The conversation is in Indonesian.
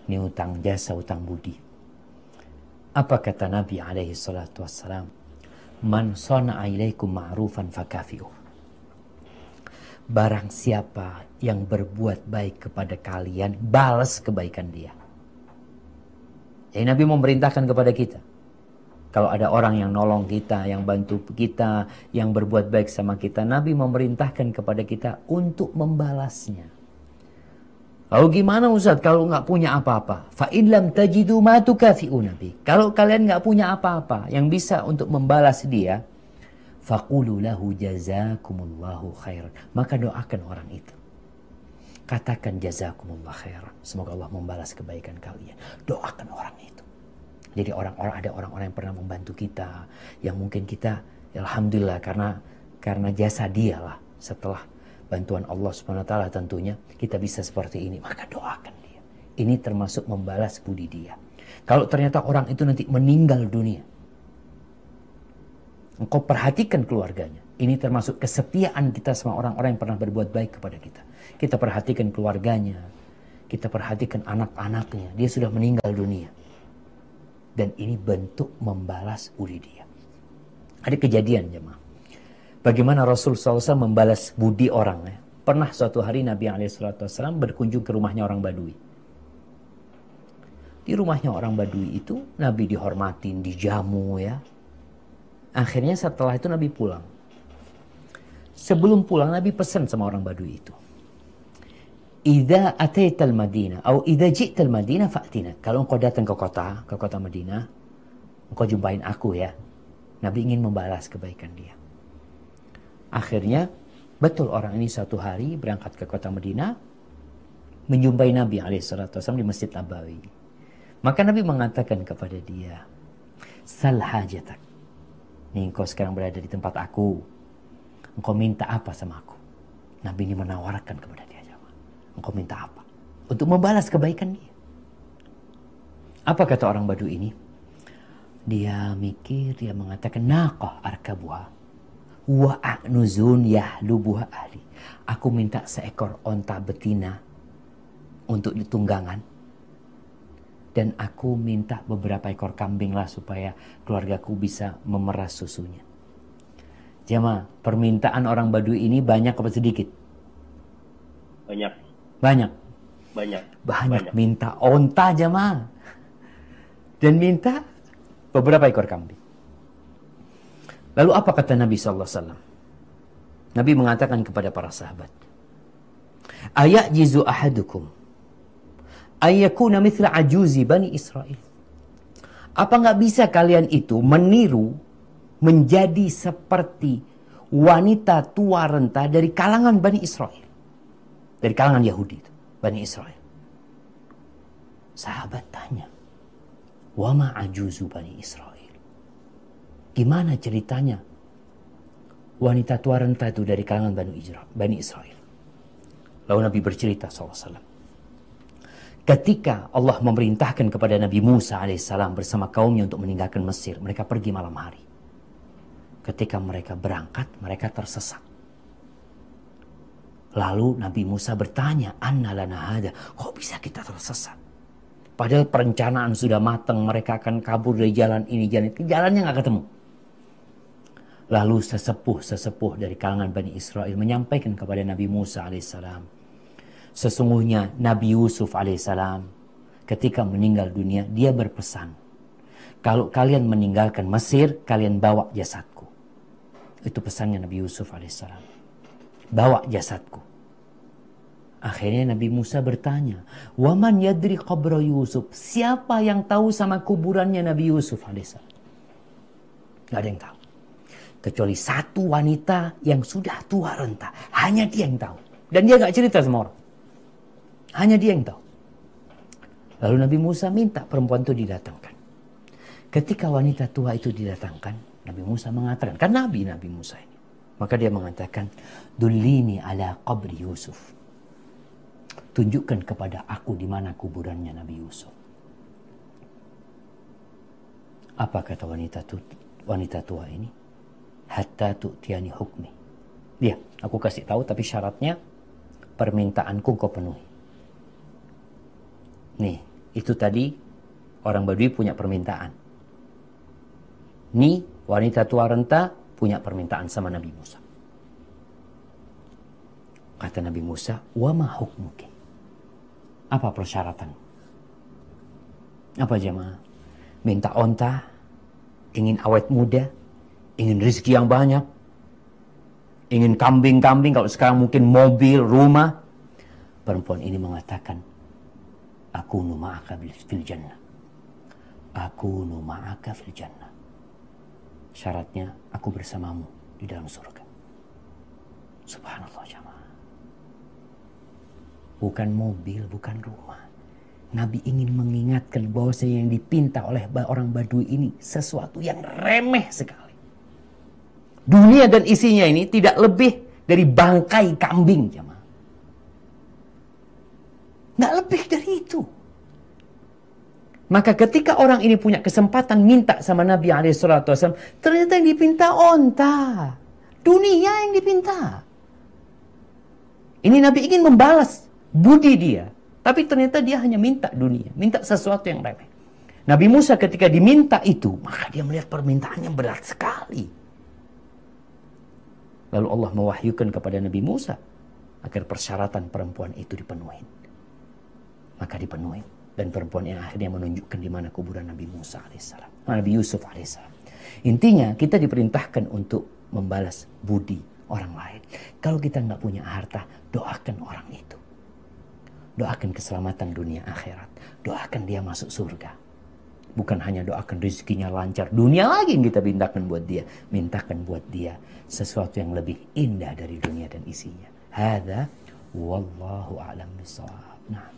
Ini utang jasa, utang budi. Apa kata Nabi alaihi salatu wassalam? Man sana'a ilaikum ma'rufan fakafi'uh. Barang siapa yang berbuat baik kepada kalian, balas kebaikan dia. Jadi Nabi memerintahkan kepada kita, kalau ada orang yang nolong kita, yang bantu kita, yang berbuat baik sama kita, Nabi memerintahkan kepada kita untuk membalasnya. Lalu gimana Ustaz kalau nggak punya apa-apa? Fa in lam tajidu ma tukafi'una bi. Kalau kalian nggak punya apa-apa yang bisa untuk membalas dia, faqulu lahu jazakumullahu khairan. Maka doakan orang itu. Katakan jazakumullah khairan. Semoga Allah membalas kebaikan kalian. Doakan orang itu. Jadi ada orang-orang yang pernah membantu kita, yang mungkin kita alhamdulillah karena jasa dia lah, setelah bantuan Allah Subhanahu wa taala tentunya kita bisa seperti ini, maka doakan dia. Ini termasuk membalas budi dia. Kalau ternyata orang itu nanti meninggal dunia, engkau perhatikan keluarganya. Ini termasuk kesetiaan kita sama orang-orang yang pernah berbuat baik kepada kita. Kita perhatikan keluarganya, kita perhatikan anak-anaknya, dia sudah meninggal dunia. Dan ini bentuk membalas budi dia. Ada kejadian jemaah. Bagaimana Rasul SAW membalas budi orang. Ya. Pernah suatu hari Nabi SAW berkunjung ke rumahnya orang Badui. Di rumahnya orang Badui itu Nabi dihormatin, dijamu ya. Akhirnya setelah itu Nabi pulang. Sebelum pulang Nabi pesan sama orang Badui itu. Idza ataital Madinah atau idza ji'tal Madinah fa'tina. Kalau engkau datang ke kota Madinah, engkau jumpain aku ya. Nabi ingin membalas kebaikan dia. Akhirnya betul orang ini suatu hari berangkat ke kota Madinah, menjumpai Nabi SAW di Masjid Nabawi. Maka Nabi mengatakan kepada dia, sal hajatak. Nih engkau sekarang berada di tempat aku. Engkau minta apa sama aku? Nabi ini menawarkan kepada dia. Engkau minta apa? Untuk membalas kebaikan dia. Apa kata orang Badui ini? Dia mikir, dia mengatakan, naqah arkabuha wa a'nuzun yahlubuha ahli. Aku minta seekor onta betina untuk ditunggangan. Dan aku minta beberapa ekor kambing lah supaya keluargaku bisa memeras susunya. Jemaah, permintaan orang Badui ini banyak apa sedikit? Banyak. Minta onta jemaah. Dan minta beberapa ekor kambing. Lalu apa kata Nabi SAW? Nabi mengatakan kepada para sahabat, ayajizu ahadukum ayyakuna mithla ajuzi bani Israel. Apa nggak bisa kalian itu meniru menjadi seperti wanita tua renta dari kalangan Bani Israel? Dari kalangan Yahudi itu, Bani Israel. Sahabat tanya, wa ma ajuzu Bani Israel? Gimana ceritanya wanita tua renta itu dari kalangan Bani Israel? Lalu Nabi bercerita SAW. Ketika Allah memerintahkan kepada Nabi Musa alaihissalam bersama kaumnya untuk meninggalkan Mesir, mereka pergi malam hari. Ketika mereka berangkat, mereka tersesat. Lalu Nabi Musa bertanya, anna lana hada, kok bisa kita tersesat? Padahal perencanaan sudah matang, mereka akan kabur dari jalan ini, jalan itu, jalannya nggak ketemu. Lalu sesepuh dari kalangan Bani Israel menyampaikan kepada Nabi Musa alaihissalam, sesungguhnya Nabi Yusuf alaihissalam ketika meninggal dunia, dia berpesan, kalau kalian meninggalkan Mesir, kalian bawa jasadku. Itu pesannya Nabi Yusuf alaihissalam. Bawa jasadku. Akhirnya Nabi Musa bertanya, waman yadri qabra Yusuf? Siapa yang tahu sama kuburannya Nabi Yusuf alaihissalam? Gak ada yang tahu. Kecuali satu wanita yang sudah tua renta. Hanya dia yang tahu. Dan dia gak cerita sama orang. Hanya dia yang tahu. Lalu Nabi Musa minta perempuan itu didatangkan. Ketika wanita tua itu didatangkan, Nabi Musa mengatakan, kan Nabi Musa ini. Maka dia mengatakan, dullini ala qabri Yusuf. Tunjukkan kepada aku di mana kuburannya Nabi Yusuf. Apa kata wanita tua ini? Hatta tu'tiani hukmi. Dia, aku kasih tahu tapi syaratnya permintaanku kau penuhi. Nih, Itu tadi orang Badui punya permintaan. Nih wanita tua renta punya permintaan sama Nabi Musa. Kata Nabi Musa, wa ma hukmuki? Apa persyaratan? Apa jemaah? Minta onta, ingin awet muda, ingin rezeki yang banyak, ingin kambing-kambing, kalau sekarang mungkin mobil, rumah. Perempuan ini mengatakan, aku ma'aka fil jannah. Aku ma'aka fil jannah. Syaratnya, aku bersamamu di dalam surga. Subhanallah jemaah. Bukan mobil, bukan rumah. Nabi ingin mengingatkan bahwasanya yang dipinta oleh orang Badui ini sesuatu yang remeh sekali. Dunia dan isinya ini tidak lebih dari bangkai kambing, jemaah. Nggak lebih dari itu. Maka ketika orang ini punya kesempatan minta sama Nabi SAW, ternyata yang dipinta onta. Dunia yang dipinta. Ini Nabi ingin membalas budi dia. Tapi ternyata dia hanya minta dunia. Minta sesuatu yang remeh. Nabi Musa ketika diminta itu, maka dia melihat permintaannya berat sekali. Lalu Allah mewahyukan kepada Nabi Musa agar persyaratan perempuan itu dipenuhi. Maka dipenuhi. Dan perempuan yang akhirnya menunjukkan di mana kuburan Nabi Musa alaihissalam. Nabi Yusuf alaihissalam. Intinya kita diperintahkan untuk membalas budi orang lain. Kalau kita nggak punya harta, doakan orang itu. Doakan keselamatan dunia akhirat. Doakan dia masuk surga. Bukan hanya doakan rezekinya lancar. Dunia lagi yang kita mintakan buat dia. Mintakan buat dia sesuatu yang lebih indah dari dunia dan isinya. Hadza wallahu a'lam bishawab. Nah.